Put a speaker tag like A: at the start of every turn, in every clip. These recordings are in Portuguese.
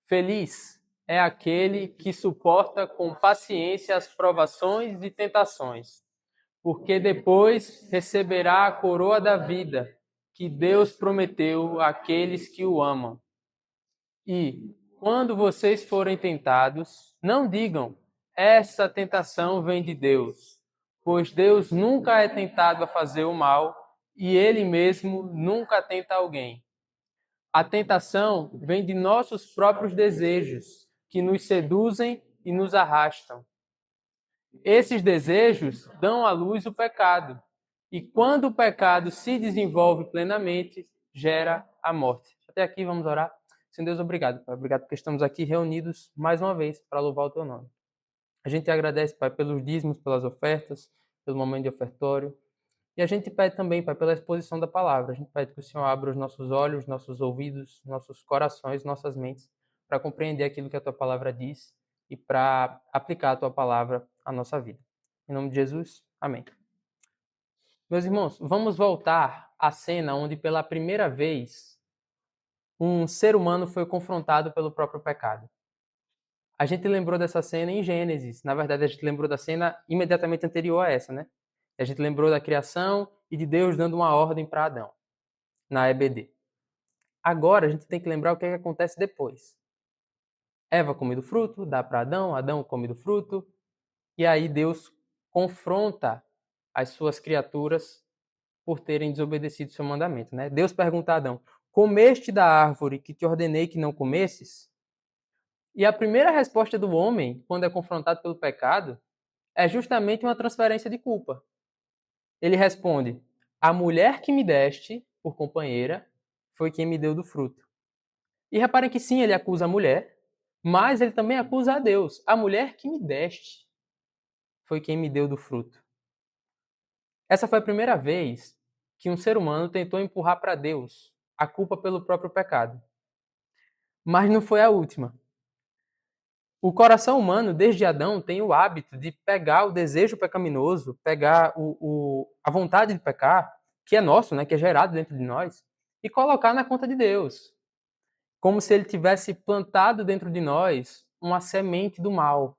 A: Feliz é aquele que suporta com paciência as provações e tentações, porque depois receberá a coroa da vida que Deus prometeu àqueles que o amam. E, quando vocês forem tentados, não digam, essa tentação vem de Deus, pois Deus nunca é tentado a fazer o mal e Ele mesmo nunca tenta alguém. A tentação vem de nossos próprios desejos, que nos seduzem e nos arrastam. Esses desejos dão à luz o pecado, e quando o pecado se desenvolve plenamente, gera a morte. Até aqui vamos orar. Senhor Deus, obrigado, Pai. Obrigado porque estamos aqui reunidos mais uma vez para louvar o Teu nome. A gente agradece, Pai, pelos dízimos, pelas ofertas, pelo momento de ofertório. E a gente pede também, Pai, pela exposição da palavra. A gente pede que o Senhor abra os nossos olhos, nossos ouvidos, nossos corações, nossas mentes, para compreender aquilo que a Tua palavra diz e para aplicar a Tua palavra à nossa vida. Em nome de Jesus, amém. Meus irmãos, vamos voltar à cena onde pela primeira vez um ser humano foi confrontado pelo próprio pecado. A gente lembrou dessa cena em Gênesis. Na verdade, a gente lembrou da cena imediatamente anterior a essa, né? A gente lembrou da criação e de Deus dando uma ordem para Adão, na EBD. Agora, a gente tem que lembrar o que acontece depois. Eva come do fruto, dá para Adão, Adão come do fruto, e aí Deus confronta as suas criaturas por terem desobedecido seu mandamento, né? Deus pergunta a Adão, comeste da árvore que te ordenei que não comesses? E a primeira resposta do homem, quando é confrontado pelo pecado, é justamente uma transferência de culpa. Ele responde, a mulher que me deste por companheira foi quem me deu do fruto. E reparem que sim, ele acusa a mulher, mas ele também acusa a Deus. A mulher que me deste foi quem me deu do fruto. Essa foi a primeira vez que um ser humano tentou empurrar para Deus a culpa pelo próprio pecado. Mas não foi a última. O coração humano, desde Adão, tem o hábito de pegar o desejo pecaminoso, pegar a vontade de pecar, que é nosso, né, que é gerado dentro de nós, e colocar na conta de Deus. Como se ele tivesse plantado dentro de nós uma semente do mal.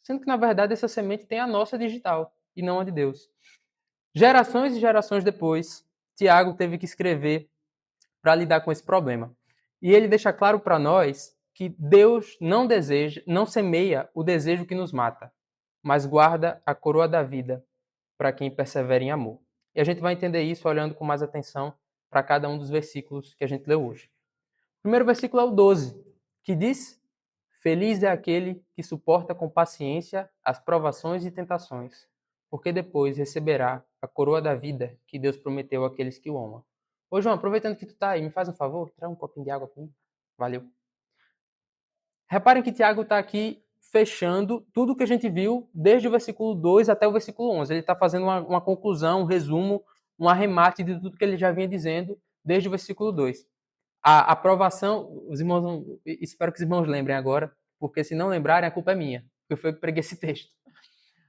A: Sendo que, na verdade, essa semente tem a nossa digital, e não a de Deus. Gerações e gerações depois, Tiago teve que escrever para lidar com esse problema. E ele deixa claro para nós que Deus não semeia o desejo que nos mata, mas guarda a coroa da vida para quem persevera em amor. E a gente vai entender isso olhando com mais atenção para cada um dos versículos que a gente leu hoje. O primeiro versículo é o 12, que diz: Feliz é aquele que suporta com paciência as provações e tentações, porque depois receberá a coroa da vida que Deus prometeu àqueles que o amam. Ô, João, aproveitando que tu tá aí, me faz um favor, traz um copinho de água para mim. Valeu. Reparem que Tiago está aqui fechando tudo que a gente viu desde o versículo 2 até o versículo 11. Ele está fazendo uma conclusão, um resumo, um arremate de tudo que ele já vinha dizendo desde o versículo 2. A aprovação, os irmãos, espero que os irmãos lembrem agora, porque se não lembrarem, a culpa é minha, porque foi eu que preguei esse texto.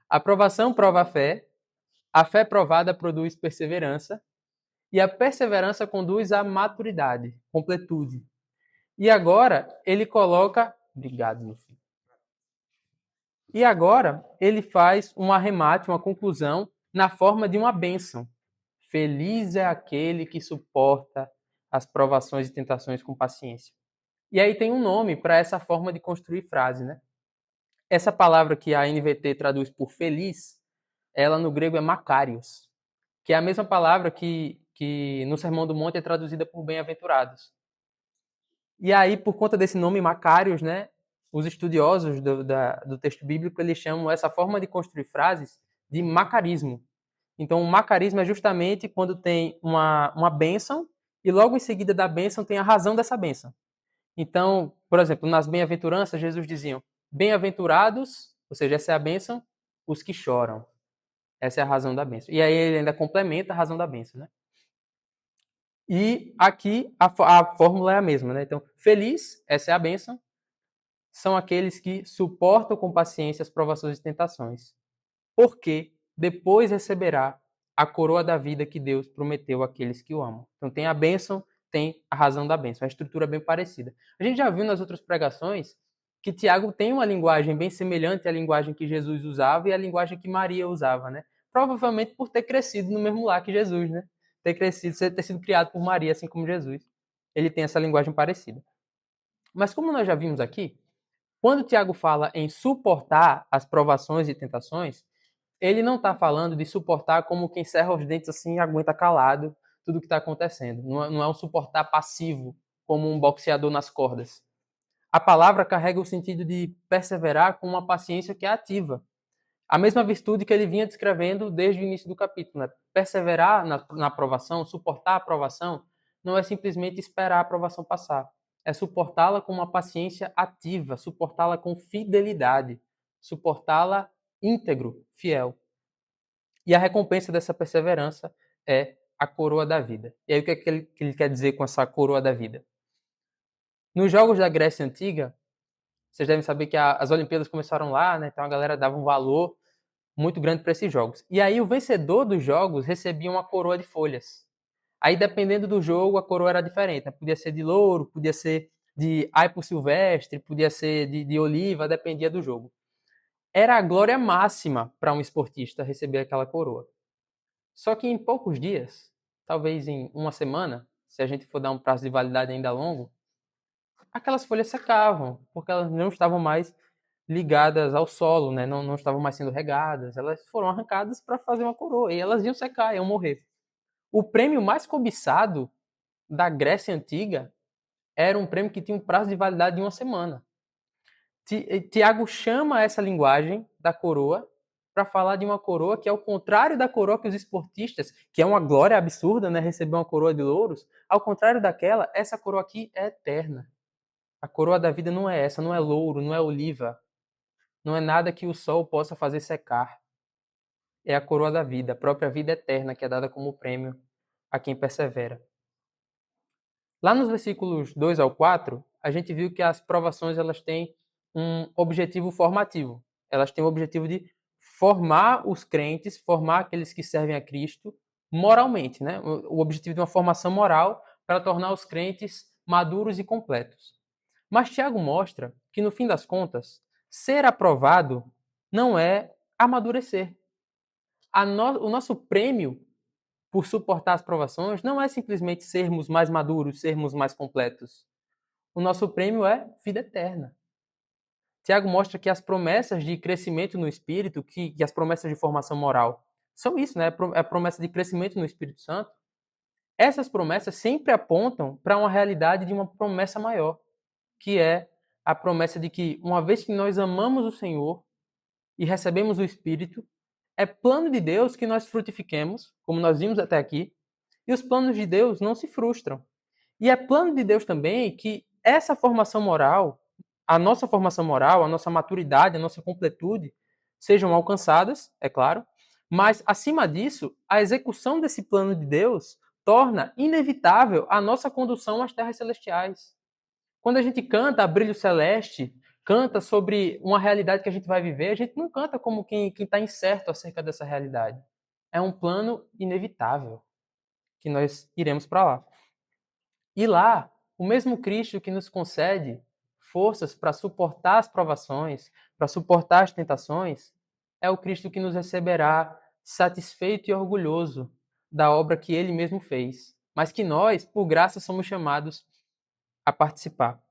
A: A aprovação prova a fé provada produz perseverança, e a perseverança conduz à maturidade, completude. E agora ele coloca. Obrigado, meu filho. E agora ele faz um arremate, uma conclusão, na forma de uma bênção. Feliz é aquele que suporta as provações e tentações com paciência. E aí tem um nome para essa forma de construir frase, né? Essa palavra que a NVT traduz por feliz, ela no grego é makarios, que é a mesma palavra que no Sermão do Monte é traduzida por bem-aventurados. E aí, por conta desse nome makarios, né, os estudiosos do texto bíblico, eles chamam essa forma de construir frases de macarismo. Então, o macarismo é justamente quando tem uma bênção e logo em seguida da bênção tem a razão dessa bênção. Então, por exemplo, nas bem-aventuranças, Jesus dizia: bem-aventurados, ou seja, essa é a bênção, os que choram. Essa é a razão da bênção. E aí ele ainda complementa a razão da bênção, né? E aqui a fórmula é a mesma, né? Então, feliz, essa é a bênção, são aqueles que suportam com paciência as provações e tentações, porque depois receberá a coroa da vida que Deus prometeu àqueles que o amam. Então tem a bênção tem a razão da bênção. A estrutura é bem parecida. A gente já viu nas outras pregações que Tiago tem uma linguagem bem semelhante à linguagem que Jesus usava e à linguagem que Maria usava, né? Provavelmente por ter crescido no mesmo lar que Jesus, né? Ter sido criado por Maria, assim como Jesus. Ele tem essa linguagem parecida. Mas como nós já vimos aqui, quando Tiago fala em suportar as provações e tentações, ele não está falando de suportar como quem cerra os dentes assim e aguenta calado tudo o que está acontecendo. Não é um suportar passivo, como um boxeador nas cordas. A palavra carrega o sentido de perseverar com uma paciência que é ativa. A mesma virtude que ele vinha descrevendo desde o início do capítulo. Né? Perseverar na aprovação, suportar a aprovação, não é simplesmente esperar a aprovação passar. É suportá-la com uma paciência ativa, suportá-la com fidelidade, suportá-la íntegro, fiel. E a recompensa dessa perseverança é a coroa da vida. E aí o que, é que ele quer dizer com essa coroa da vida? Nos jogos da Grécia Antiga, vocês devem saber que as Olimpíadas começaram lá, né? Então a galera dava um valor muito grande para esses jogos. E aí o vencedor dos jogos recebia uma coroa de folhas. Aí dependendo do jogo, a coroa era diferente. Né? Podia ser de louro, podia ser de aipo silvestre, podia ser de oliva, dependia do jogo. Era a glória máxima para um esportista receber aquela coroa. Só que em poucos dias, talvez em uma semana, se a gente for dar um prazo de validade ainda longo, aquelas folhas secavam, porque elas não estavam mais ligadas ao solo, né? Não estavam mais sendo regadas, elas foram arrancadas para fazer uma coroa, e elas iam secar, iam morrer. O prêmio mais cobiçado da Grécia Antiga era um prêmio que tinha um prazo de validade de uma semana. Tiago chama essa linguagem da coroa para falar de uma coroa que é o contrário da coroa que os esportistas, que é uma glória absurda, né, receber uma coroa de louros, ao contrário daquela, essa coroa aqui é eterna. A coroa da vida não é essa, não é louro, não é oliva, não é nada que o sol possa fazer secar. É a coroa da vida, a própria vida eterna que é dada como prêmio a quem persevera. Lá nos versículos 2 ao 4, a gente viu que as provações elas têm um objetivo formativo. Elas têm o objetivo de formar os crentes, formar aqueles que servem a Cristo moralmente, né? O objetivo de uma formação moral para tornar os crentes maduros e completos. Mas Tiago mostra que, no fim das contas, ser aprovado não é amadurecer. O nosso prêmio por suportar as provações não é simplesmente sermos mais maduros, sermos mais completos. O nosso prêmio é vida eterna. Tiago mostra que as promessas de crescimento no Espírito, que as promessas de formação moral, são isso, né? É a promessa de crescimento no Espírito Santo. Essas promessas sempre apontam para uma realidade de uma promessa maior, que é a promessa de que, uma vez que nós amamos o Senhor e recebemos o Espírito, é plano de Deus que nós frutifiquemos, como nós vimos até aqui, e os planos de Deus não se frustram. E é plano de Deus também que essa formação moral, a nossa formação moral, a nossa maturidade, a nossa completude, sejam alcançadas, é claro, mas, acima disso, a execução desse plano de Deus torna inevitável a nossa condução às terras celestiais. Quando a gente canta a Brilho Celeste, canta sobre uma realidade que a gente vai viver, a gente não canta como quem está incerto acerca dessa realidade. É um plano inevitável que nós iremos para lá. E lá, o mesmo Cristo que nos concede forças para suportar as provações, para suportar as tentações, é o Cristo que nos receberá satisfeito e orgulhoso da obra que ele mesmo fez, mas que nós, por graça, somos chamados a participar.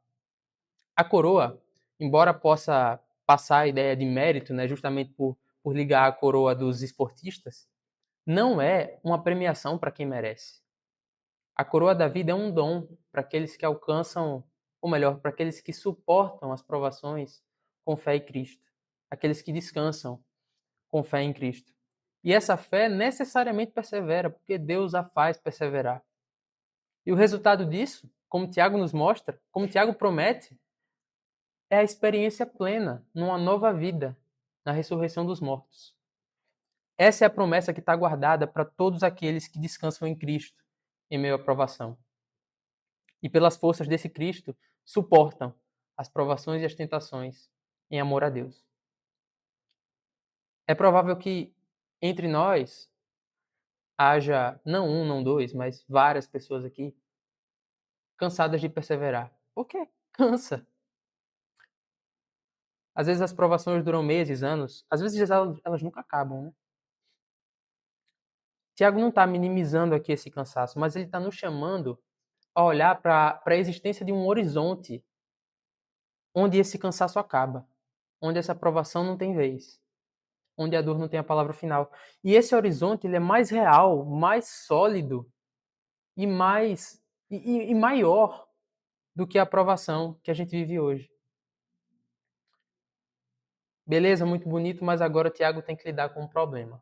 A: A coroa, embora possa passar a ideia de mérito, né, justamente por ligar a coroa dos esportistas, não é uma premiação para quem merece. A coroa da vida é um dom para aqueles que alcançam, ou melhor, para aqueles que suportam as provações com fé em Cristo, aqueles que descansam com fé em Cristo. E essa fé necessariamente persevera, porque Deus a faz perseverar. E o resultado disso, como Tiago nos mostra, como Tiago promete, é a experiência plena numa nova vida, na ressurreição dos mortos. Essa é a promessa que está guardada para todos aqueles que descansam em Cristo, em meio à provação. E pelas forças desse Cristo, suportam as provações e as tentações em amor a Deus. É provável que entre nós haja não um, não dois, mas várias pessoas aqui cansadas de perseverar? Porque cansa. Às vezes as provações duram meses, anos. Às vezes elas nunca acabam, né? Tiago não está minimizando aqui esse cansaço, mas ele está nos chamando a olhar para a existência de um horizonte onde esse cansaço acaba, onde essa provação não tem vez, onde a dor não tem a palavra final. E esse horizonte ele é mais real, mais sólido e e maior do que a provação que a gente vive hoje. Beleza, muito bonito, mas agora o Tiago tem que lidar com um problema.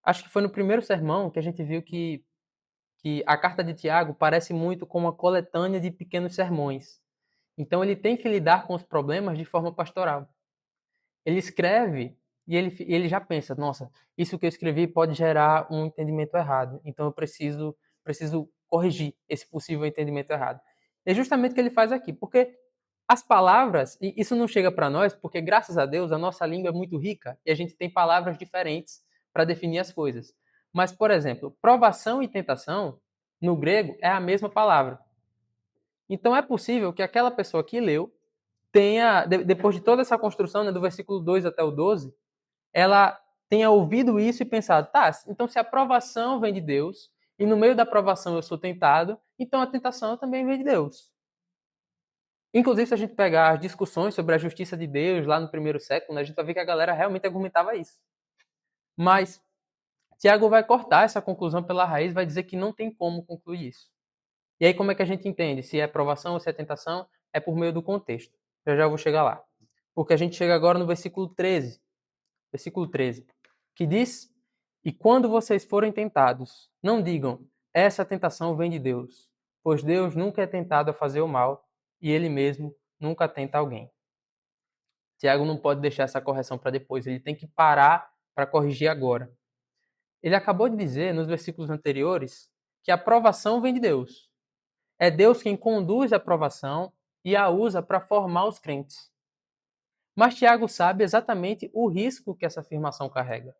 A: Acho que foi no primeiro sermão que a gente viu que a carta de Tiago parece muito com uma coletânea de pequenos sermões. Então ele tem que lidar com os problemas de forma pastoral. Ele escreve e ele já pensa, nossa, isso que eu escrevi pode gerar um entendimento errado, então eu preciso corrigir esse possível entendimento errado. É justamente o que ele faz aqui, porque as palavras, e isso não chega para nós, porque graças a Deus a nossa língua é muito rica e a gente tem palavras diferentes para definir as coisas. Mas, por exemplo, provação e tentação, no grego, é a mesma palavra. Então é possível que aquela pessoa que leu tenha, depois de toda essa construção, né, do versículo 2 até o 12, ela tenha ouvido isso e pensado, tá, então se a provação vem de Deus, e no meio da provação eu sou tentado, então a tentação também vem de Deus. Inclusive, se a gente pegar as discussões sobre a justiça de Deus lá no primeiro século, né, a gente vai ver que a galera realmente argumentava isso. Mas Tiago vai cortar essa conclusão pela raiz, vai dizer que não tem como concluir isso. E aí como é que a gente entende se é provação ou se é tentação? É por meio do contexto. Já já eu vou chegar lá. Porque a gente chega agora no versículo 13, que diz: "E quando vocês forem tentados, não digam, essa tentação vem de Deus, pois Deus nunca é tentado a fazer o mal, e ele mesmo nunca tenta alguém." Tiago não pode deixar essa correção para depois, ele tem que parar para corrigir agora. Ele acabou de dizer, nos versículos anteriores, que a aprovação vem de Deus. É Deus quem conduz a aprovação e a usa para formar os crentes. Mas Tiago sabe exatamente o risco que essa afirmação carrega.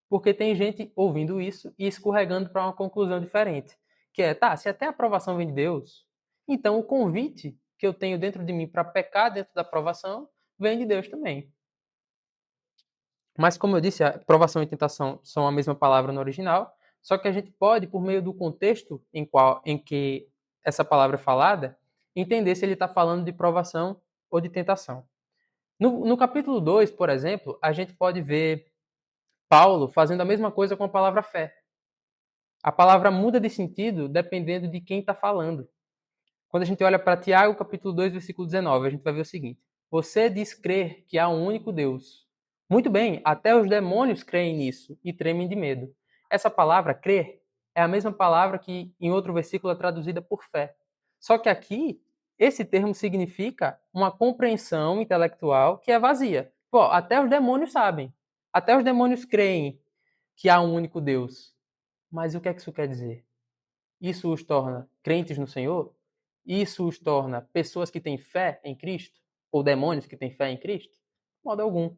A: Porque tem gente ouvindo isso e escorregando para uma conclusão diferente. Que é, tá, se até a aprovação vem de Deus, então o convite que eu tenho dentro de mim para pecar dentro da aprovação vem de Deus também. Mas, como eu disse, a aprovação e tentação são a mesma palavra no original, só que a gente pode, por meio do contexto em que essa palavra é falada, entender se ele está falando de provação ou de tentação. No capítulo 2, por exemplo, a gente pode ver Paulo fazendo a mesma coisa com a palavra fé. A palavra muda de sentido dependendo de quem está falando. Quando a gente olha para Tiago, capítulo 2, versículo 19, a gente vai ver o seguinte: "Você diz crer que há um único Deus. Muito bem, até os demônios creem nisso e tremem de medo." Essa palavra, crer, é a mesma palavra que em outro versículo é traduzida por fé. Só que aqui, esse termo significa uma compreensão intelectual que é vazia. Pô, até os demônios sabem. Até os demônios creem que há um único Deus. Mas o que é que isso quer dizer? Isso os torna crentes no Senhor? Isso os torna pessoas que têm fé em Cristo? Ou demônios que têm fé em Cristo? De modo algum.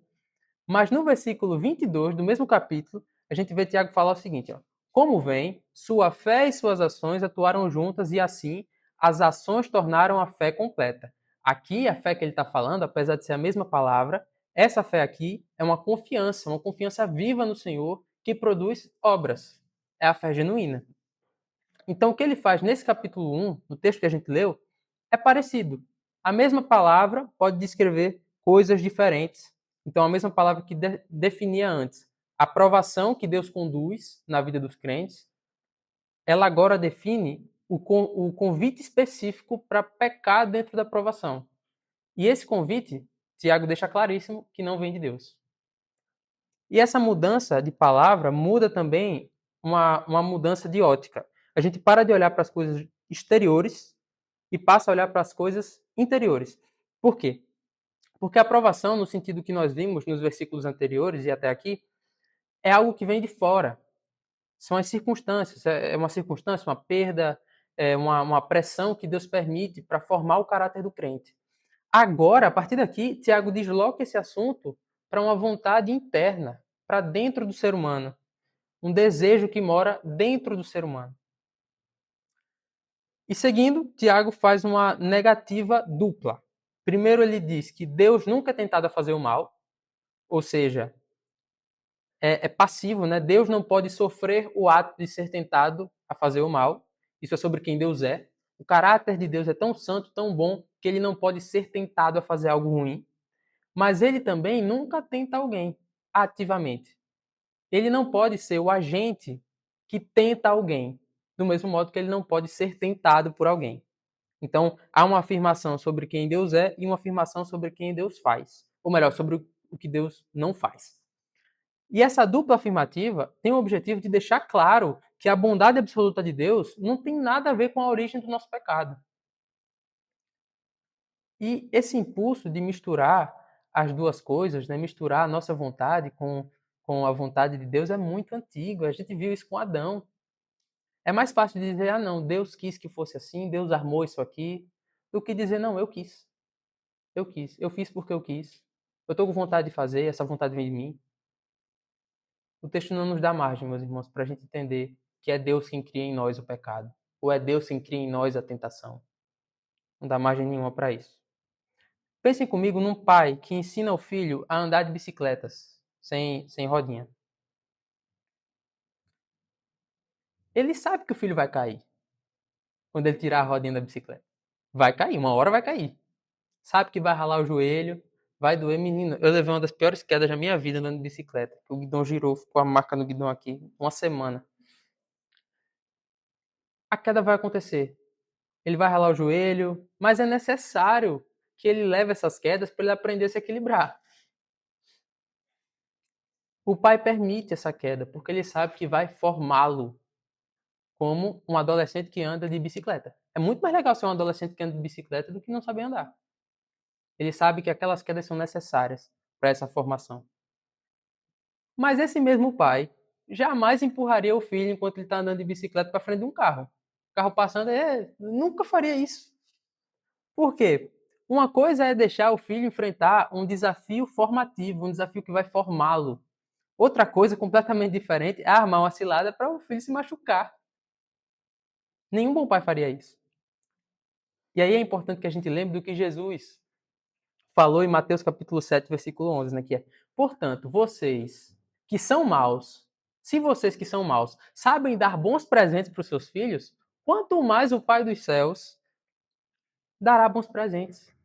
A: Mas no versículo 22 do mesmo capítulo, a gente vê Tiago falar o seguinte: ó, "Como vem, sua fé e suas ações atuaram juntas e assim as ações tornaram a fé completa." Aqui, a fé que ele está falando, apesar de ser a mesma palavra, essa fé aqui é uma confiança viva no Senhor que produz obras. É a fé genuína. Então, o que ele faz nesse capítulo 1, no texto que a gente leu, é parecido. A mesma palavra pode descrever coisas diferentes. Então, a mesma palavra que definia antes a aprovação que Deus conduz na vida dos crentes, ela agora define o convite específico para pecar dentro da aprovação. E esse convite, Tiago deixa claríssimo que não vem de Deus. E essa mudança de palavra muda também uma mudança de ótica. A gente para de olhar para as coisas exteriores e passa a olhar para as coisas interiores. Por quê? Porque a aprovação, no sentido que nós vimos nos versículos anteriores e até aqui, é algo que vem de fora. São as circunstâncias. É uma circunstância, uma perda, é uma pressão que Deus permite para formar o caráter do crente. Agora, a partir daqui, Tiago desloca esse assunto para uma vontade interna, para dentro do ser humano. Um desejo que mora dentro do ser humano. E seguindo, Tiago faz uma negativa dupla. Primeiro ele diz que Deus nunca é tentado a fazer o mal, ou seja, é passivo, né? Deus não pode sofrer o ato de ser tentado a fazer o mal. Isso é sobre quem Deus é. O caráter de Deus é tão santo, tão bom, que ele não pode ser tentado a fazer algo ruim. Mas ele também nunca tenta alguém ativamente. Ele não pode ser o agente que tenta alguém, do mesmo modo que ele não pode ser tentado por alguém. Então, há uma afirmação sobre quem Deus é e uma afirmação sobre quem Deus faz. Ou melhor, sobre o que Deus não faz. E essa dupla afirmativa tem o objetivo de deixar claro que a bondade absoluta de Deus não tem nada a ver com a origem do nosso pecado. E esse impulso de misturar as duas coisas, né, misturar a nossa vontade com a vontade de Deus é muito antigo. A gente viu isso com Adão. É mais fácil dizer, ah não, Deus quis que fosse assim, Deus armou isso aqui, do que dizer, não, eu quis. Eu quis. Eu fiz porque eu quis. Eu estou com vontade de fazer, essa vontade vem de mim. O texto não nos dá margem, meus irmãos, para a gente entender que é Deus quem cria em nós o pecado. Ou é Deus quem cria em nós a tentação. Não dá margem nenhuma para isso. Pensem comigo num pai que ensina o filho a andar de bicicletas, sem rodinha. Ele sabe que o filho vai cair quando ele tirar a rodinha da bicicleta. Vai cair, uma hora vai cair. Sabe que vai ralar o joelho, vai doer. Menino, eu levei uma das piores quedas da minha vida andando de bicicleta. O guidão girou, ficou a marca no guidão aqui, uma semana. A queda vai acontecer. Ele vai ralar o joelho, mas é necessário que ele leve essas quedas para ele aprender a se equilibrar. O pai permite essa queda, porque ele sabe que vai formá-lo como um adolescente que anda de bicicleta. É muito mais legal ser um adolescente que anda de bicicleta do que não saber andar. Ele sabe que aquelas quedas são necessárias para essa formação. Mas esse mesmo pai jamais empurraria o filho enquanto ele está andando de bicicleta para frente de um carro. O carro passando, nunca faria isso. Por quê? Uma coisa é deixar o filho enfrentar um desafio formativo, um desafio que vai formá-lo. Outra coisa completamente diferente é armar uma cilada para o filho se machucar. Nenhum bom pai faria isso. E aí é importante que a gente lembre do que Jesus falou em Mateus capítulo 7, versículo 11, né, que é: portanto, vocês que são maus, se vocês que são maus sabem dar bons presentes para os seus filhos, quanto mais o Pai dos céus dará bons presentes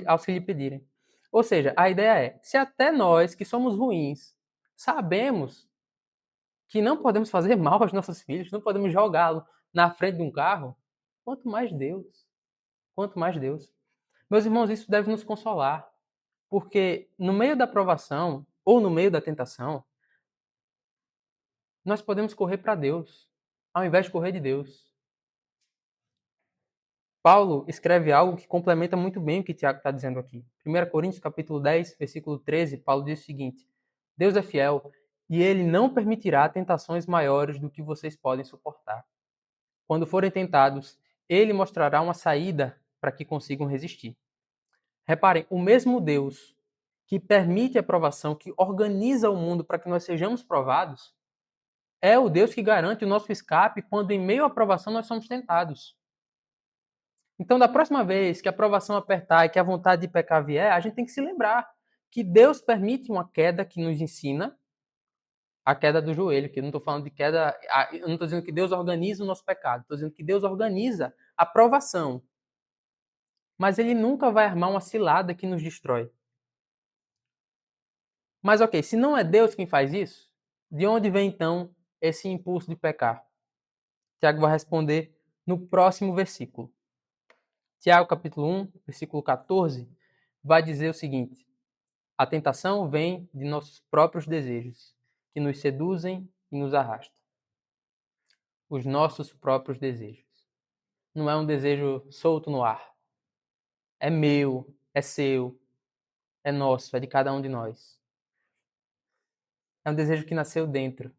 A: aos que lhe pedirem. Ou seja, a ideia é, se até nós que somos ruins sabemos que não podemos fazer mal aos nossos filhos, não podemos jogá-lo na frente de um carro, quanto mais Deus. Quanto mais Deus. Meus irmãos, isso deve nos consolar. Porque no meio da provação ou no meio da tentação, nós podemos correr para Deus, ao invés de correr de Deus. Paulo escreve algo que complementa muito bem o que Tiago está dizendo aqui. 1 Coríntios capítulo 10, versículo 13, Paulo diz o seguinte: Deus é fiel e ele não permitirá tentações maiores do que vocês podem suportar. Quando forem tentados, ele mostrará uma saída para que consigam resistir. Reparem, o mesmo Deus que permite a provação, que organiza o mundo para que nós sejamos provados, é o Deus que garante o nosso escape quando, em meio à provação, nós somos tentados. Então, da próxima vez que a provação apertar e que a vontade de pecar vier, a gente tem que se lembrar que Deus permite uma queda que nos ensina a queda do joelho, que eu não estou falando de queda, eu não estou dizendo que Deus organiza o nosso pecado, estou dizendo que Deus organiza a provação. Mas ele nunca vai armar uma cilada que nos destrói. Mas ok, se não é Deus quem faz isso, de onde vem então esse impulso de pecar? Tiago vai responder no próximo versículo. Tiago capítulo 1, versículo 14, vai dizer o seguinte: a tentação vem de nossos próprios desejos, que nos seduzem e nos arrastam. Os nossos próprios desejos. Não é um desejo solto no ar. É meu, é seu, é nosso, é de cada um de nós. É um desejo que nasceu dentro,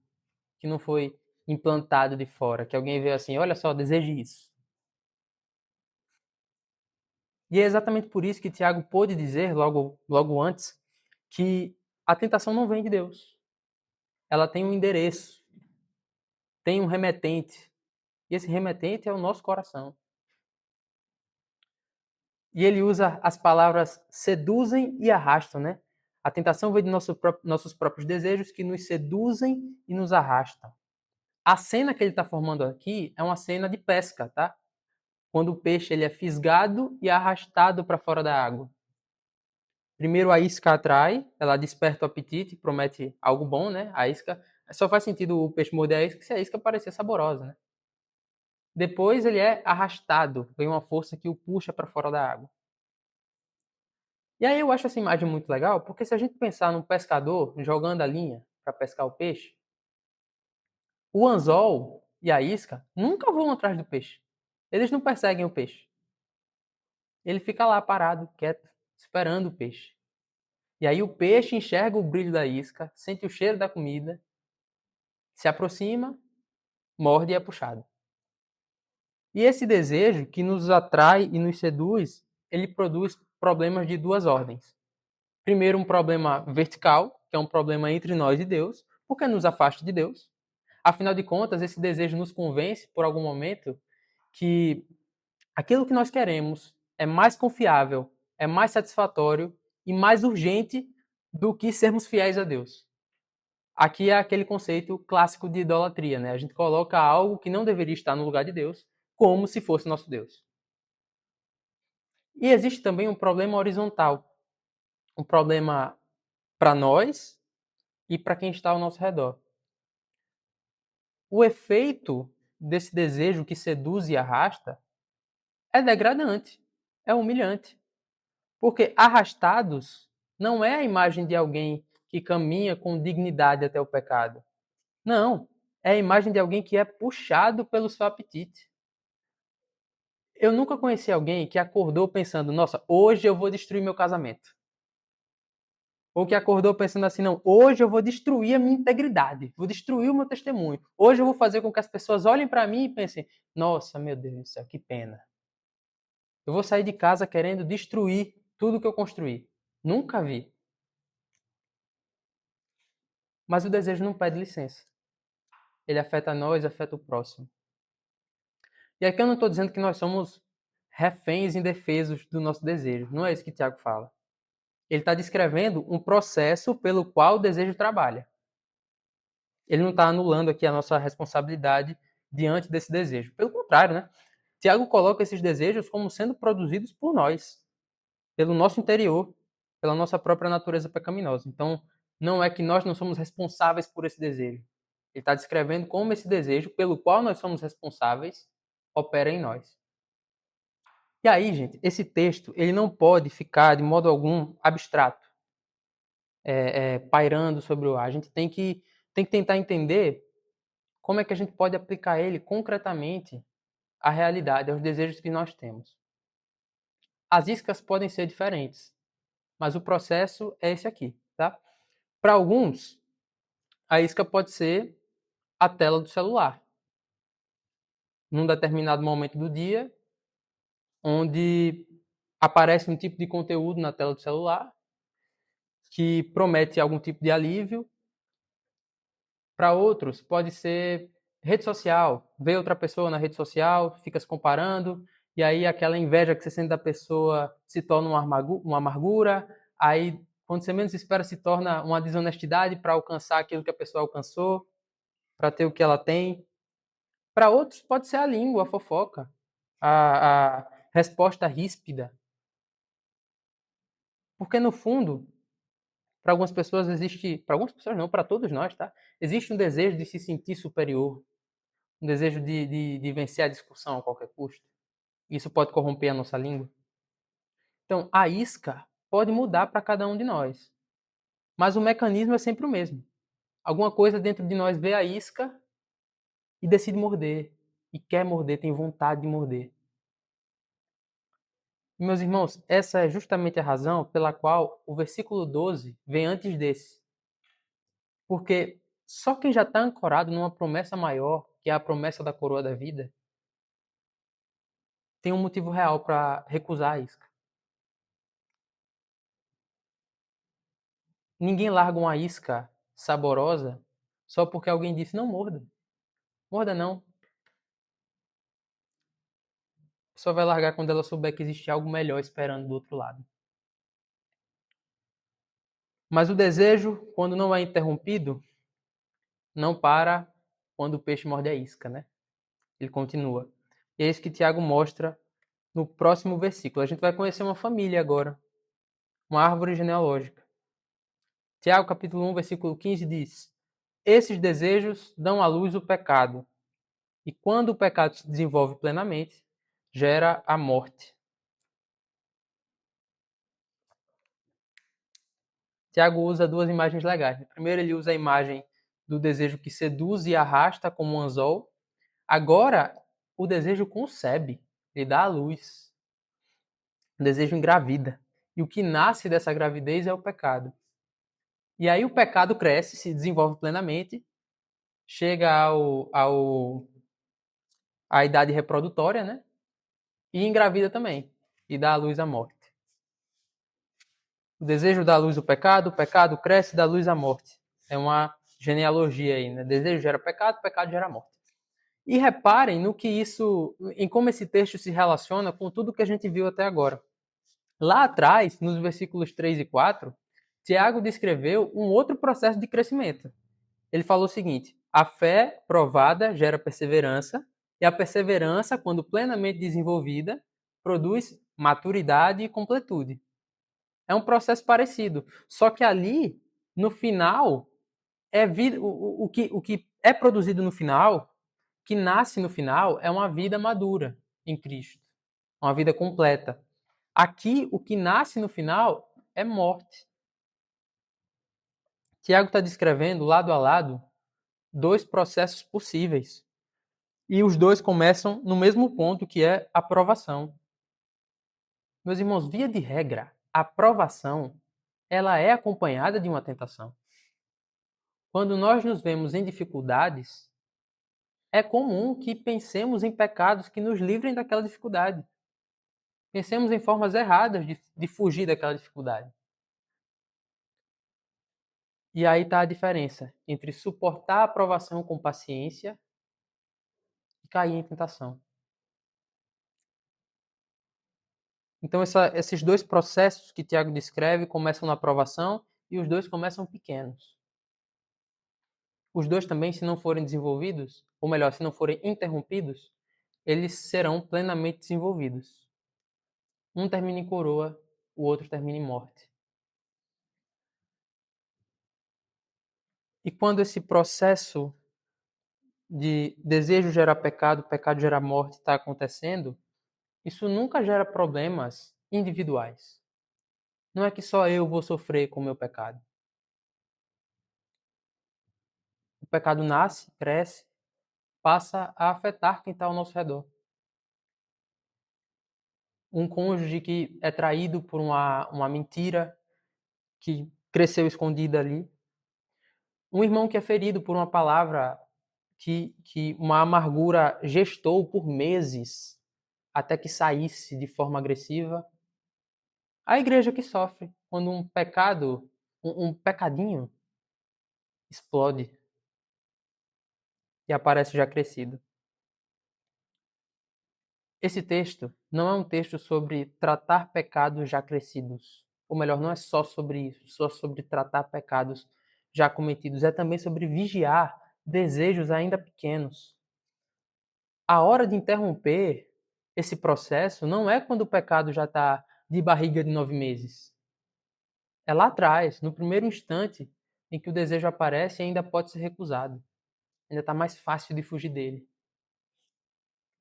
A: que não foi implantado de fora, que alguém veio assim, olha só, deseje isso. E é exatamente por isso que Tiago pôde dizer, logo antes, que a tentação não vem de Deus. Ela tem um endereço, tem um remetente. E esse remetente é o nosso coração. E ele usa as palavras seduzem e arrastam, né? A tentação vem de nossos próprios desejos que nos seduzem e nos arrastam. A cena que ele está formando aqui é uma cena de pesca, tá? Quando o peixe ele é fisgado e arrastado para fora da água. Primeiro a isca atrai, ela desperta o apetite, promete algo bom, né? A isca só faz sentido o peixe morder a isca se a isca parecer saborosa, né? Depois ele é arrastado, vem uma força que o puxa para fora da água. E aí eu acho essa imagem muito legal, porque se a gente pensar num pescador jogando a linha para pescar o peixe, o anzol e a isca nunca vão atrás do peixe. Eles não perseguem o peixe. Ele fica lá parado, quieto, esperando o peixe. E aí o peixe enxerga o brilho da isca, sente o cheiro da comida, se aproxima, morde e é puxado. E esse desejo que nos atrai e nos seduz, ele produz problemas de duas ordens. Primeiro, um problema vertical, que é um problema entre nós e Deus, porque nos afasta de Deus. Afinal de contas, esse desejo nos convence, por algum momento, que aquilo que nós queremos é mais confiável, é mais satisfatório e mais urgente do que sermos fiéis a Deus. Aqui é aquele conceito clássico de idolatria, né? A gente coloca algo que não deveria estar no lugar de Deus, como se fosse nosso Deus. E existe também um problema horizontal, um problema para nós e para quem está ao nosso redor. O efeito desse desejo que seduz e arrasta é degradante, é humilhante. Porque arrastados não é a imagem de alguém que caminha com dignidade até o pecado. Não, é a imagem de alguém que é puxado pelo seu apetite. Eu nunca conheci alguém que acordou pensando, nossa, hoje eu vou destruir meu casamento. Ou que acordou pensando assim, não, hoje eu vou destruir a minha integridade, vou destruir o meu testemunho. Hoje eu vou fazer com que as pessoas olhem para mim e pensem, nossa, meu Deus do céu, que pena. Eu vou sair de casa querendo destruir tudo que eu construí. Nunca vi. Mas o desejo não pede licença. Ele afeta nós, afeta o próximo. E aqui eu não estou dizendo que nós somos reféns indefesos do nosso desejo. Não é isso que Tiago fala. Ele está descrevendo um processo pelo qual o desejo trabalha. Ele não está anulando aqui a nossa responsabilidade diante desse desejo. Pelo contrário, né? Tiago coloca esses desejos como sendo produzidos por nós, pelo nosso interior, pela nossa própria natureza pecaminosa. Então, não é que nós não somos responsáveis por esse desejo. Ele está descrevendo como esse desejo, pelo qual nós somos responsáveis, opera em nós. E aí, gente, esse texto ele não pode ficar de modo algum abstrato, pairando sobre o ar. A gente tem que tentar entender como é que a gente pode aplicar ele concretamente à realidade, aos desejos que nós temos. As iscas podem ser diferentes, mas o processo é esse aqui, tá? Para alguns, a isca pode ser a tela do celular. Num determinado momento do dia, onde aparece um tipo de conteúdo na tela do celular que promete algum tipo de alívio. Para outros, pode ser rede social. Vê outra pessoa na rede social, fica se comparando, e aí aquela inveja que você sente da pessoa se torna uma amargura. Aí, quando você menos espera, se torna uma desonestidade para alcançar aquilo que a pessoa alcançou, para ter o que ela tem. Para outros, pode ser a língua, a fofoca, a resposta ríspida. Porque, no fundo, para algumas pessoas existe, para algumas pessoas não, para todos nós, tá? Existe um desejo de se sentir superior, um desejo de vencer a discussão a qualquer custo. Isso pode corromper a nossa língua. Então, a isca pode mudar para cada um de nós, mas o mecanismo é sempre o mesmo. Alguma coisa dentro de nós vê a isca e decide morder, e quer morder, tem vontade de morder. E, meus irmãos, essa é justamente a razão pela qual o versículo 12 vem antes desse. Porque só quem já está ancorado numa promessa maior, que é a promessa da coroa da vida, tem um motivo real para recusar a isca. Ninguém larga uma isca saborosa só porque alguém disse não morda. Morda não. só vai largar quando ela souber que existe algo melhor esperando do outro lado. Mas o desejo, quando não é interrompido, não para quando o peixe morde a isca, né? Ele continua. E é isso que Tiago mostra no próximo versículo. A gente vai conhecer uma família agora, uma árvore genealógica. Tiago, capítulo 1, versículo 15 diz: esses desejos dão à luz o pecado, e quando o pecado se desenvolve plenamente, gera a morte. Tiago usa duas imagens legais. Primeiro, ele usa a imagem do desejo que seduz e arrasta como um anzol. Agora, o desejo concebe, ele dá à luz. O desejo engravida. E o que nasce dessa gravidez é o pecado. E aí o pecado cresce, se desenvolve plenamente, chega à idade reprodutória, né? E engravida também. E dá à luz a morte. O desejo dá à luz o pecado cresce e dá à luz a morte. É uma genealogia aí, né? Desejo gera pecado, pecado gera morte. E reparem no que isso, em como esse texto se relaciona com tudo que a gente viu até agora. Lá atrás, nos versículos 3 e 4, Tiago descreveu um outro processo de crescimento. Ele falou o seguinte: a fé provada gera perseverança, e a perseverança, quando plenamente desenvolvida, produz maturidade e completude. É um processo parecido, só que ali, no final, é vida, o que é produzido no final, que nasce no final, é uma vida madura em Cristo, uma vida completa. Aqui, o que nasce no final é morte. Tiago está descrevendo, lado a lado, dois processos possíveis. E os dois começam no mesmo ponto, que é a provação. Meus irmãos, via de regra, a provação ela é acompanhada de uma tentação. Quando nós nos vemos em dificuldades, é comum que pensemos em pecados que nos livrem daquela dificuldade. Pensemos em formas erradas de fugir daquela dificuldade. E aí está a diferença entre suportar a provação com paciência e cair em tentação. Então, esses dois processos que Tiago descreve começam na provação e os dois começam pequenos. Os dois também, se não forem desenvolvidos, ou melhor, se não forem interrompidos, eles serão plenamente desenvolvidos. Um termina em coroa, o outro termina em morte. E quando esse processo de desejo gerar pecado, pecado gerar morte está acontecendo, isso nunca gera problemas individuais. Não é que só eu vou sofrer com o meu pecado. O pecado nasce, cresce, passa a afetar quem está ao nosso redor. Um cônjuge que é traído por uma mentira que cresceu escondida ali. Um irmão que é ferido por uma palavra que uma amargura gestou por meses até que saísse de forma agressiva. A igreja que sofre quando um pecado, um pecadinho, explode e aparece já crescido. Esse texto não é um texto sobre tratar pecados já crescidos. Ou melhor, não é só sobre isso, só sobre tratar pecados já cometidos. É também sobre vigiar desejos ainda pequenos. A hora de interromper esse processo não é quando o pecado já está de barriga de 9 meses. É lá atrás, no primeiro instante em que o desejo aparece e ainda pode ser recusado. Ainda está mais fácil de fugir dele.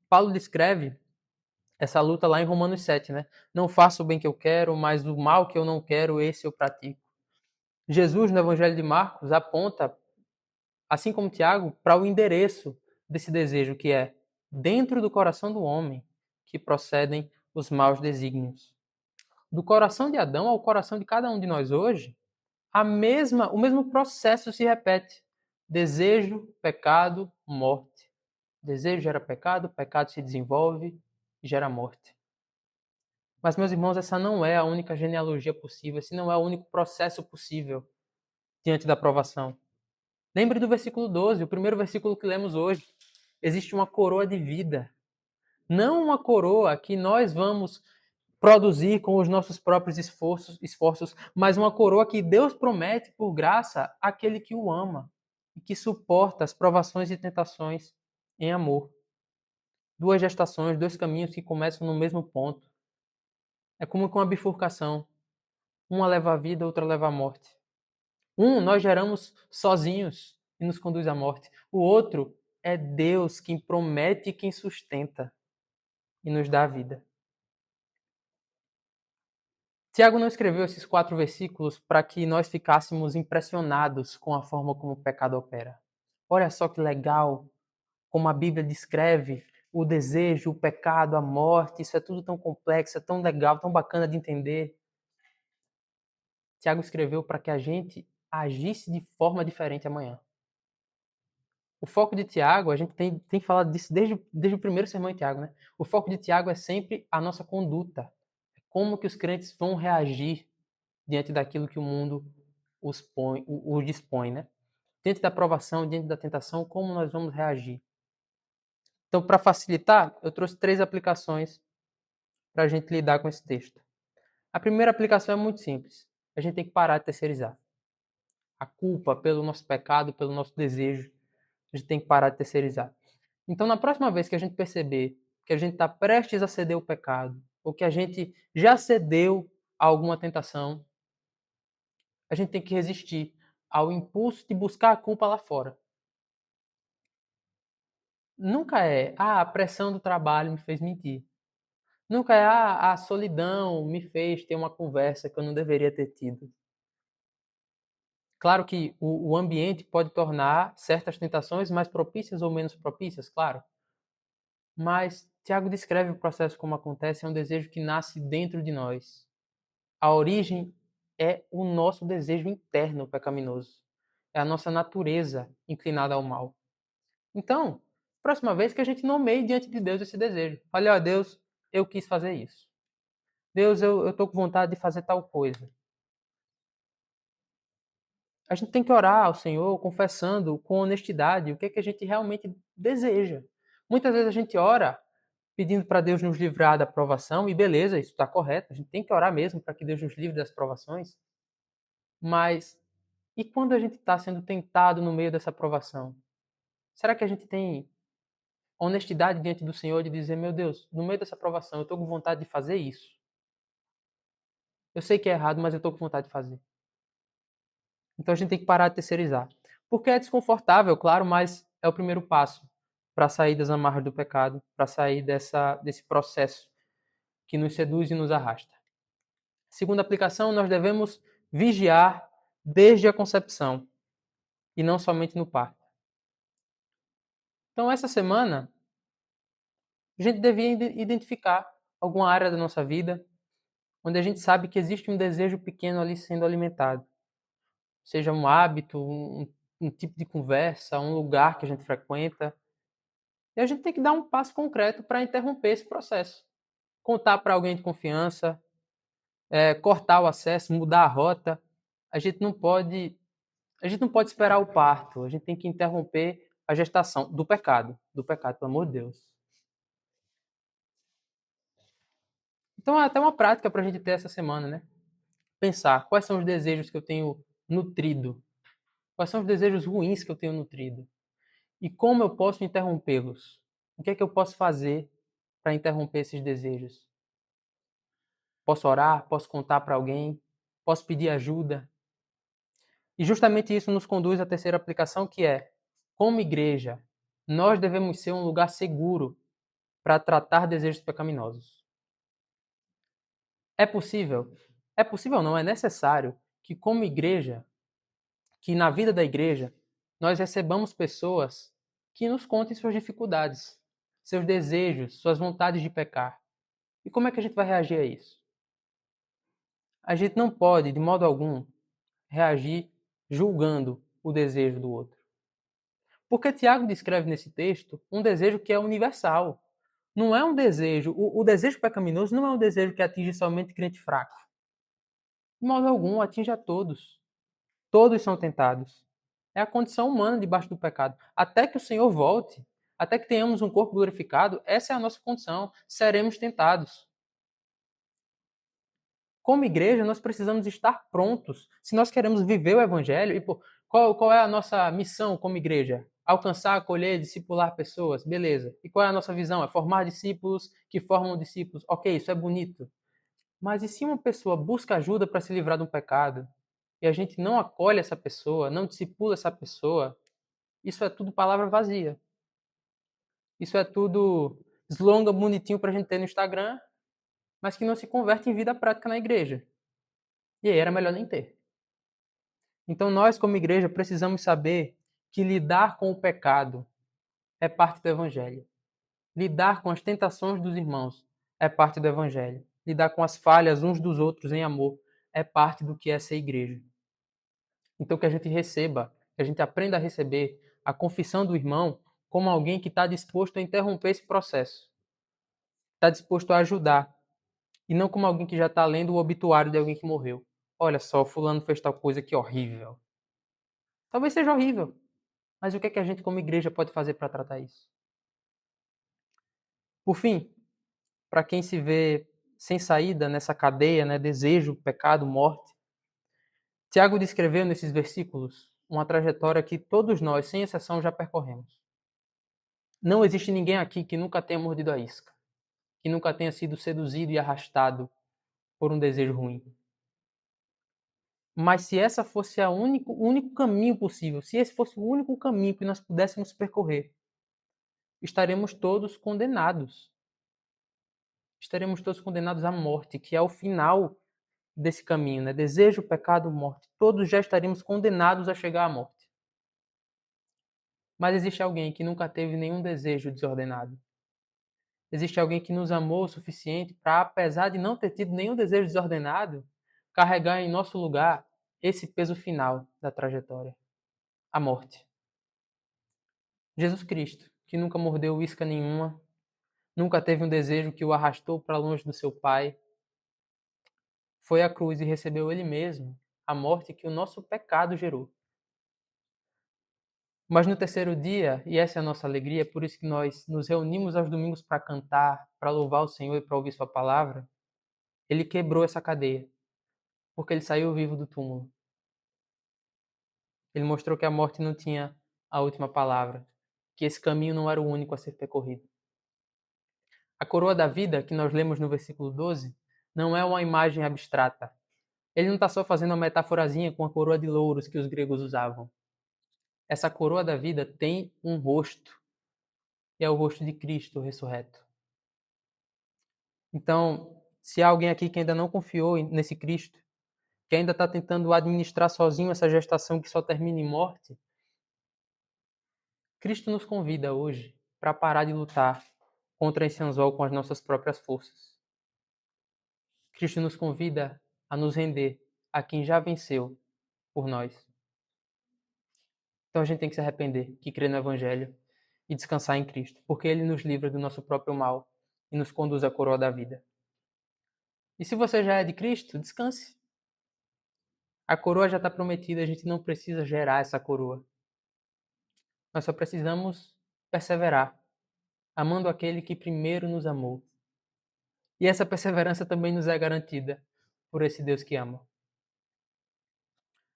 A: Paulo descreve essa luta lá em Romanos 7, né? Não faço o bem que eu quero, mas o mal que eu não quero, esse eu pratico. Jesus, no Evangelho de Marcos, aponta, assim como Tiago, para o endereço desse desejo, que é dentro do coração do homem que procedem os maus desígnios. Do coração de Adão ao coração de cada um de nós hoje, o mesmo processo se repete. Desejo, pecado, morte. Desejo gera pecado, pecado se desenvolve e gera morte. Mas, meus irmãos, essa não é a única genealogia possível, esse não é o único processo possível diante da provação. Lembre do versículo 12, o primeiro versículo que lemos hoje. Existe uma coroa de vida. Não uma coroa que nós vamos produzir com os nossos próprios esforços, mas uma coroa que Deus promete por graça àquele que o ama e que suporta as provações e tentações em amor. Duas gestações, dois caminhos que começam no mesmo ponto. É como com a bifurcação. Uma leva à vida, outra leva à morte. Nós geramos sozinhos e nos conduz à morte. O outro é Deus quem promete e quem sustenta e nos dá a vida. Tiago não escreveu esses 4 versículos para que nós ficássemos impressionados com a forma como o pecado opera. Olha só que legal como a Bíblia descreve o desejo, o pecado, a morte. Isso é tudo tão complexo, é tão legal, tão bacana de entender. Tiago escreveu para que a gente agisse de forma diferente amanhã. O foco de Tiago, a gente tem falado disso desde o primeiro sermão de Tiago, né? O foco de Tiago é sempre a nossa conduta. Como que os crentes vão reagir diante daquilo que o mundo os dispõe, né? Diante da provação, diante da tentação, como nós vamos reagir? Então, para facilitar, eu trouxe 3 aplicações para a gente lidar com esse texto. A primeira aplicação é muito simples. A gente tem que parar de terceirizar. A culpa pelo nosso pecado, pelo nosso desejo, a gente tem que parar de terceirizar. Então, na próxima vez que a gente perceber que a gente está prestes a ceder o pecado, ou que a gente já cedeu a alguma tentação, a gente tem que resistir ao impulso de buscar a culpa lá fora. Nunca é, a pressão do trabalho me fez mentir. Nunca é, a solidão me fez ter uma conversa que eu não deveria ter tido. Claro que o ambiente pode tornar certas tentações mais propícias ou menos propícias, claro. Mas Tiago descreve o processo como acontece, é um desejo que nasce dentro de nós. A origem é o nosso desejo interno pecaminoso. É a nossa natureza inclinada ao mal. Então, próxima vez que a gente nomeie diante de Deus esse desejo. Olha, ó, Deus, eu quis fazer isso. Deus, eu tô com vontade de fazer tal coisa. A gente tem que orar ao Senhor confessando com honestidade o que é que a gente realmente deseja. Muitas vezes a gente ora pedindo para Deus nos livrar da provação, e beleza, isso está correto, a gente tem que orar mesmo para que Deus nos livre das provações. Mas e quando a gente está sendo tentado no meio dessa provação? Será que a gente tem honestidade diante do Senhor de dizer, meu Deus, no meio dessa provação eu estou com vontade de fazer isso. Eu sei que é errado, mas eu estou com vontade de fazer. Então a gente tem que parar de terceirizar. Porque é desconfortável, claro, mas é o primeiro passo para sair das amarras do pecado, para sair desse processo que nos seduz e nos arrasta. Segunda aplicação, nós devemos vigiar desde a concepção e não somente no parto. Então, essa semana, a gente devia identificar alguma área da nossa vida onde a gente sabe que existe um desejo pequeno ali sendo alimentado. Seja um hábito, um tipo de conversa, um lugar que a gente frequenta. E a gente tem que dar um passo concreto para interromper esse processo. Contar para alguém de confiança, cortar o acesso, mudar a rota. A gente não pode esperar o parto. A gente tem que interromper a gestação do pecado, pelo amor de Deus. Então é até uma prática para a gente ter essa semana, né? Pensar quais são os desejos que eu tenho nutrido, quais são os desejos ruins que eu tenho nutrido e como eu posso interrompê-los. O que é que eu posso fazer para interromper esses desejos? Posso orar? Posso contar para alguém? Posso pedir ajuda? E justamente isso nos conduz à terceira aplicação, que é, como igreja, nós devemos ser um lugar seguro para tratar desejos pecaminosos. É possível? É possível não, é necessário que como igreja, que na vida da igreja, nós recebamos pessoas que nos contem suas dificuldades, seus desejos, suas vontades de pecar. E como é que a gente vai reagir a isso? A gente não pode, de modo algum, reagir julgando o desejo do outro. Porque Tiago descreve nesse texto um desejo que é universal. Não é um desejo, o desejo pecaminoso não é um desejo que atinge somente crente fraco. De modo algum, atinge a todos. Todos são tentados. É a condição humana debaixo do pecado. Até que o Senhor volte, até que tenhamos um corpo glorificado, essa é a nossa condição, seremos tentados. Como igreja, nós precisamos estar prontos. Se nós queremos viver o evangelho, e qual é a nossa missão como igreja? Alcançar, acolher, discipular pessoas, beleza. E qual é a nossa visão? É formar discípulos que formam discípulos. Ok, isso é bonito. Mas e se uma pessoa busca ajuda para se livrar de um pecado, e a gente não acolhe essa pessoa, não discipula essa pessoa, isso é tudo palavra vazia. Isso é tudo slogan bonitinho para a gente ter no Instagram, mas que não se converte em vida prática na igreja. E aí era melhor nem ter. Então nós, como igreja, precisamos saber que lidar com o pecado é parte do evangelho. Lidar com as tentações dos irmãos é parte do evangelho. Lidar com as falhas uns dos outros em amor é parte do que é ser igreja. Então que a gente receba, que a gente aprenda a receber a confissão do irmão como alguém que está disposto a interromper esse processo. Está disposto a ajudar. E não como alguém que já está lendo o obituário de alguém que morreu. Olha só, fulano fez tal coisa que horrível. Talvez seja horrível, mas o que é que a gente como igreja pode fazer para tratar isso? Por fim, para quem se vê sem saída nessa cadeia, né, desejo, pecado, morte, Tiago descreveu nesses versículos uma trajetória que todos nós, sem exceção, já percorremos. Não existe ninguém aqui que nunca tenha mordido a isca, que nunca tenha sido seduzido e arrastado por um desejo ruim. Mas se essa fosse o único caminho possível, se esse fosse o único caminho que nós pudéssemos percorrer, estaremos todos condenados. Estaremos todos condenados à morte, que é o final desse caminho, né? Desejo, pecado, morte. Todos já estaríamos condenados a chegar à morte. Mas existe alguém que nunca teve nenhum desejo desordenado. Existe alguém que nos amou o suficiente para, apesar de não ter tido nenhum desejo desordenado, carregar em nosso lugar esse peso final da trajetória, a morte. Jesus Cristo, que nunca mordeu isca nenhuma, nunca teve um desejo que o arrastou para longe do seu Pai, foi à cruz e recebeu ele mesmo a morte que o nosso pecado gerou. Mas no terceiro dia, e essa é a nossa alegria, por isso que nós nos reunimos aos domingos para cantar, para louvar o Senhor e para ouvir sua palavra, ele quebrou essa cadeia, porque ele saiu vivo do túmulo. Ele mostrou que a morte não tinha a última palavra, que esse caminho não era o único a ser percorrido. A coroa da vida, que nós lemos no versículo 12, não é uma imagem abstrata. Ele não está só fazendo uma metaforazinha com a coroa de louros que os gregos usavam. Essa coroa da vida tem um rosto, e é o rosto de Cristo ressurreto. Então, se há alguém aqui que ainda não confiou nesse Cristo, que ainda está tentando administrar sozinho essa gestação que só termina em morte, Cristo nos convida hoje para parar de lutar contra esse anzol com as nossas próprias forças. Cristo nos convida a nos render a quem já venceu por nós. Então a gente tem que se arrepender, que crer no Evangelho e descansar em Cristo, porque Ele nos livra do nosso próprio mal e nos conduz à coroa da vida. E se você já é de Cristo, descanse. A coroa já está prometida, a gente não precisa gerar essa coroa. Nós só precisamos perseverar, amando aquele que primeiro nos amou. E essa perseverança também nos é garantida por esse Deus que ama.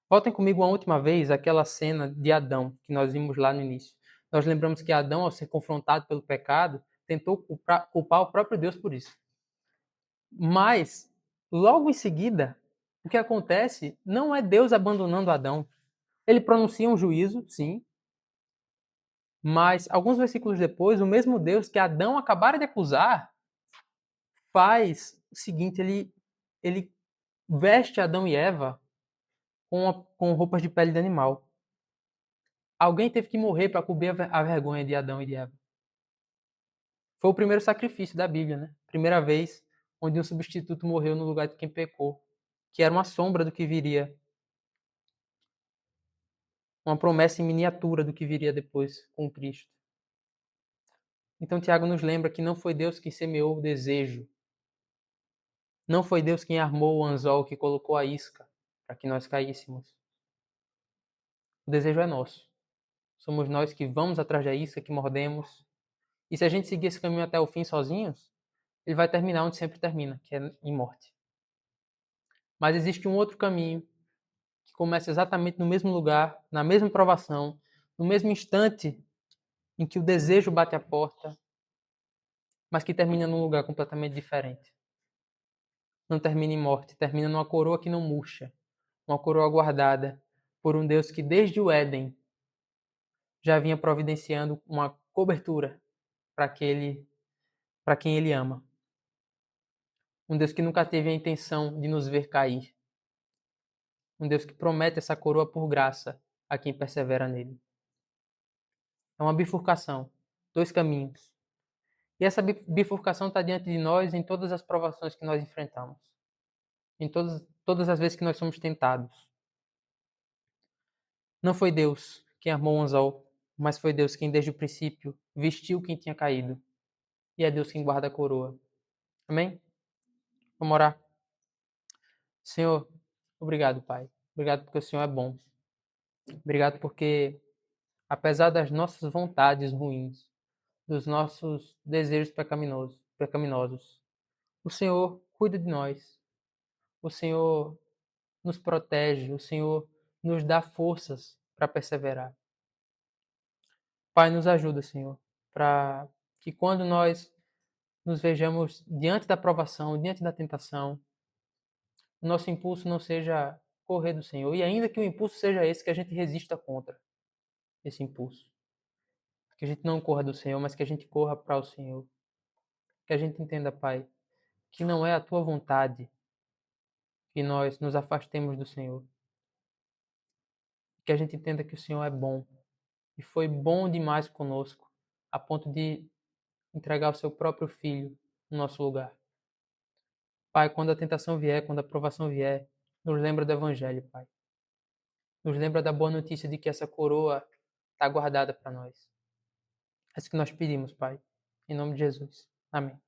A: Voltem comigo uma última vez àquela cena de Adão, que nós vimos lá no início. Nós lembramos que Adão, ao ser confrontado pelo pecado, tentou culpar o próprio Deus por isso. Mas, logo em seguida, o que acontece não é Deus abandonando Adão. Ele pronuncia um juízo, sim, mas alguns versículos depois, o mesmo Deus que Adão acabara de acusar faz o seguinte: ele veste Adão e Eva com roupas de pele de animal. Alguém teve que morrer para cobrir a vergonha de Adão e de Eva. Foi o primeiro sacrifício da Bíblia, né? Primeira vez onde um substituto morreu no lugar de quem pecou, que era uma sombra do que viria, uma promessa em miniatura do que viria depois com Cristo. Então Tiago nos lembra que não foi Deus quem semeou o desejo, não foi Deus quem armou o anzol que colocou a isca para que nós caíssemos. O desejo é nosso. Somos nós que vamos atrás da isca, que mordemos, E se a gente seguir esse caminho até o fim sozinhos, ele vai terminar onde sempre termina, que é em morte. Mas existe um outro caminho que começa exatamente no mesmo lugar, na mesma provação, no mesmo instante em que o desejo bate a porta, mas que termina num lugar completamente diferente. Não termina em morte, termina numa coroa que não murcha, uma coroa guardada por um Deus que desde o Éden já vinha providenciando uma cobertura para para quem ele ama. Um Deus que nunca teve a intenção de nos ver cair. Um Deus que promete essa coroa por graça a quem persevera nele. É uma bifurcação, dois caminhos. E essa bifurcação está diante de nós em todas as provações que nós enfrentamos. Em todas as vezes que nós somos tentados. Não foi Deus quem armou o anzol, mas foi Deus quem desde o princípio vestiu quem tinha caído. E é Deus quem guarda a coroa. Amém? Vamos orar. Senhor, obrigado, Pai. Obrigado porque o Senhor é bom. Obrigado porque, apesar das nossas vontades ruins, dos nossos desejos pecaminosos, o Senhor cuida de nós. O Senhor nos protege. O Senhor nos dá forças para perseverar. Pai, nos ajuda, Senhor, para que quando nós nos vejamos diante da provação, diante da tentação, o nosso impulso não seja correr do Senhor. E ainda que o impulso seja esse, que a gente resista contra esse impulso. Que a gente não corra do Senhor, mas que a gente corra para o Senhor. Que a gente entenda, Pai, que não é a tua vontade que nós nos afastemos do Senhor. Que a gente entenda que o Senhor é bom e foi bom demais conosco, a ponto de entregar o seu próprio filho no nosso lugar. Pai, quando a tentação vier, quando a provação vier, nos lembra do Evangelho, Pai. Nos lembra da boa notícia de que essa coroa está guardada para nós. É isso que nós pedimos, Pai. Em nome de Jesus. Amém.